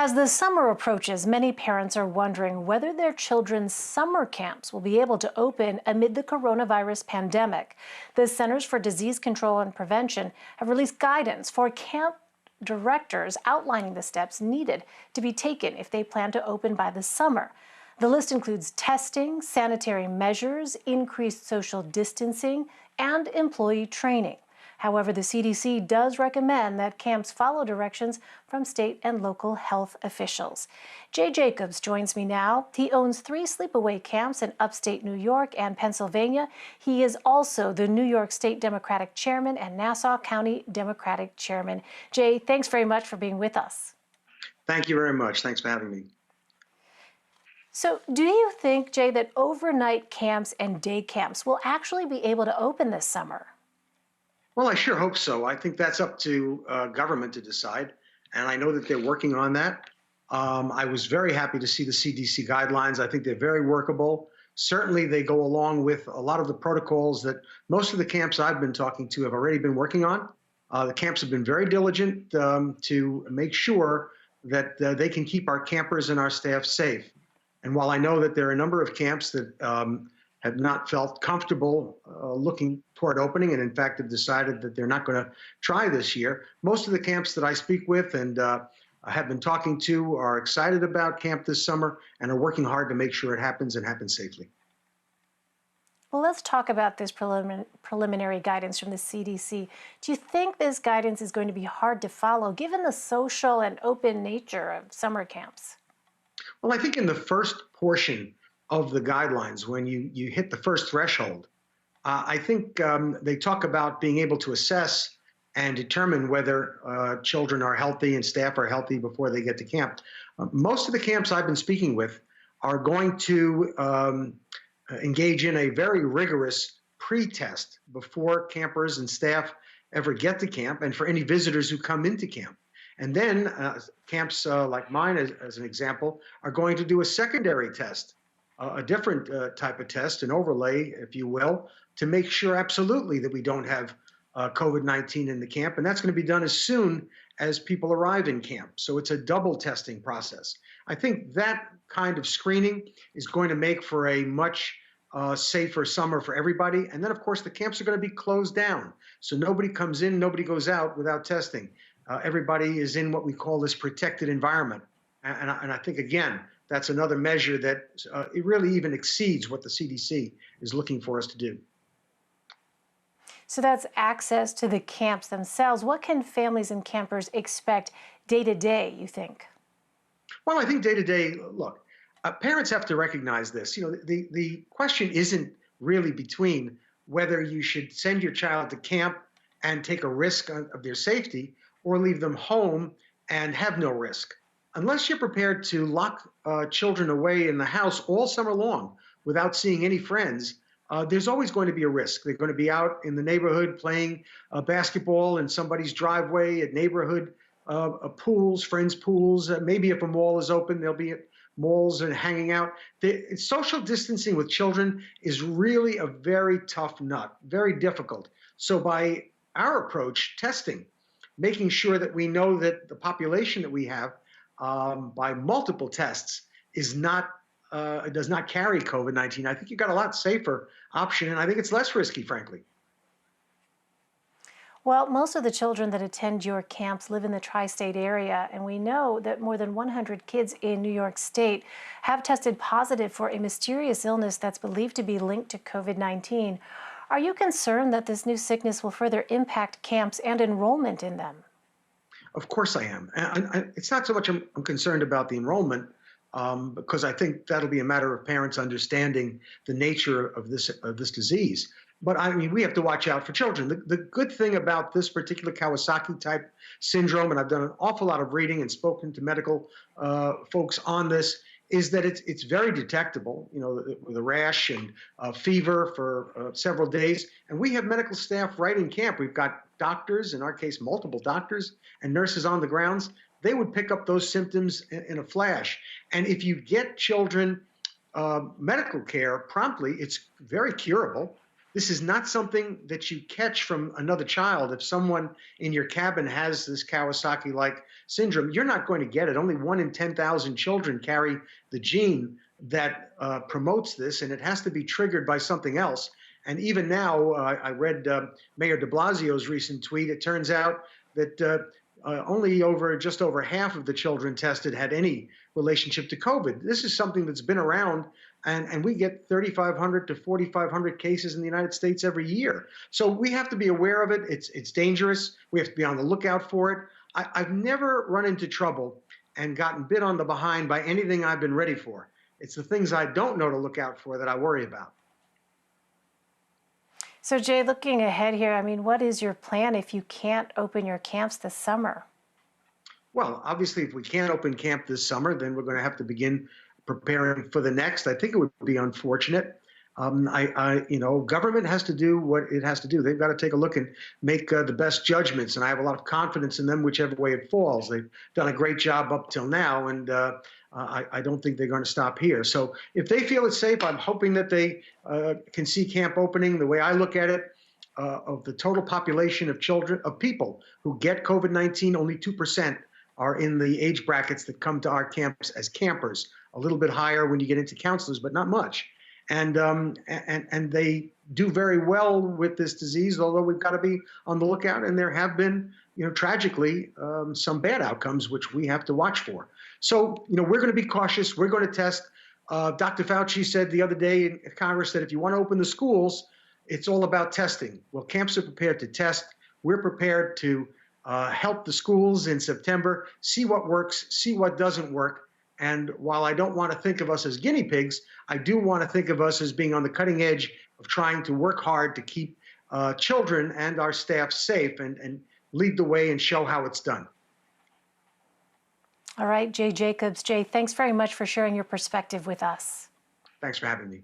As the summer approaches, many parents are wondering whether their children's summer camps will be able to open amid the coronavirus pandemic. The Centers for Disease Control and Prevention have released guidance for camp directors outlining the steps needed to be taken if they plan to open by the summer. The list includes testing, sanitary measures, increased social distancing, and employee training. However, the CDC does recommend that camps follow directions from state and local health officials. Jay Jacobs joins me now. He owns 3 sleepaway camps in upstate New York and Pennsylvania. He is also the New York State Democratic Chairman and Nassau County Democratic Chairman. Jay, thanks very much for being with us. Thank you very much. Thanks for having me. So do you think, Jay, that overnight camps and day camps will actually be able to open this summer? Well, I sure hope so. I think that's up to government to decide, and I know that they're working on that. I was very happy to see the CDC guidelines. I think they're very workable. Certainly, they go along with a lot of the protocols that most of the camps I've been talking to have already been working on. The camps have been very diligent to make sure that they can keep our campers and our staff safe. And while I know that there are a number of camps that have not felt comfortable looking toward opening, and in fact have decided that they're not going to try this year, most of the camps that I speak with and have been talking to are excited about camp this summer and are working hard to make sure it happens and happens safely. Well, let's talk about this preliminary guidance from the CDC. Do you think this guidance is going to be hard to follow, given the social and open nature of summer camps? Well, I think in the first portion of the guidelines, when you hit the first threshold, I think they talk about being able to assess and determine whether children are healthy and staff are healthy before they get to camp. Most of the camps I've been speaking with are going to engage in a very rigorous pre-test before campers and staff ever get to camp and for any visitors who come into camp. And then camps like mine, as an example, are going to do a secondary test, a different type of test, an overlay, if you will, to make sure absolutely that we don't have COVID-19 in the camp. And that's going to be done as soon as people arrive in camp. So it's a double testing process. I think that kind of screening is going to make for a much safer summer for everybody. And then, of course, the camps are going to be closed down. So nobody comes in, nobody goes out without testing. Everybody is in what we call this protected environment. And I think, again, that's another measure that it really even exceeds what the CDC is looking for us to do. So that's access to the camps themselves. What can families and campers expect day to day, you think? Well, I think day to day, look, parents have to recognize this. You know, the question isn't really between whether you should send your child to camp and take a risk of their safety or leave them home and have no risk. Unless you're prepared to lock children away in the house all summer long without seeing any friends, there's always going to be a risk. They're going to be out in the neighborhood playing basketball in somebody's driveway, at neighborhood pools, friends' pools. Maybe if a mall is open, they'll be at malls and hanging out. Social distancing with children is really a very tough nut, very difficult. So by our approach, testing, making sure that we know that the population that we have by multiple tests is not does not carry COVID-19. I think you've got a lot safer option, and I think it's less risky, frankly. Well, most of the children that attend your camps live in the tri-state area, and we know that more than 100 kids in New York State have tested positive for a mysterious illness that's believed to be linked to COVID-19. Are you concerned that this new sickness will further impact camps and enrollment in them? Of course I am. And it's not so much I'm concerned about the enrollment, because I think that'll be a matter of parents understanding the nature of this disease. But I mean, we have to watch out for children. The good thing about this particular Kawasaki type syndrome, and I've done an awful lot of reading and spoken to medical folks on this, is that it's very detectable, you know, with a rash and fever for several days. And we have medical staff right in camp. We've got doctors, in our case, multiple doctors and nurses on the grounds. They would pick up those symptoms in a flash. And if you get children medical care promptly, it's very curable. This is not something that you catch from another child. If someone in your cabin has this Kawasaki like syndrome, you're not going to get it. Only 1 in 10,000 children carry the gene that promotes this, and it has to be triggered by something else. And even now, I read Mayor de Blasio's recent tweet. It turns out that only just over half of the children tested had any relationship to COVID. This is something that's been around, and we get 3,500 to 4,500 cases in the United States every year. So we have to be aware of it. It's dangerous. We have to be on the lookout for it. I've never run into trouble and gotten bit on the behind by anything I've been ready for. It's the things I don't know to look out for that I worry about. So Jay, looking ahead here, I mean, what is your plan if you can't open your camps this summer? Well, obviously, if we can't open camp this summer, then we're going to have to begin preparing for the next. I think it would be unfortunate. Government has to do what it has to do. They've got to take a look and make the best judgments, and I have a lot of confidence in them, whichever way it falls. They've done a great job up till now, and I don't think they're going to stop here. So if they feel it's safe, I'm hoping that they can see camp opening. The way I look at it, of the total population of children, of people who get COVID-19, only 2% are in the age brackets that come to our camps as campers. A little bit higher when you get into counselors, but not much. And they do very well with this disease, although we've got to be on the lookout. And there have been, tragically, some bad outcomes, which we have to watch for. So, we're going to be cautious. We're going to test. Dr. Fauci said the other day in Congress that if you want to open the schools, it's all about testing. Well, camps are prepared to test. We're prepared to help the schools in September, see what works, see what doesn't work. And while I don't want to think of us as guinea pigs, I do want to think of us as being on the cutting edge of trying to work hard to keep children and our staff safe and lead the way and show how it's done. All right, Jay Jacobs. Jay, thanks very much for sharing your perspective with us. Thanks for having me.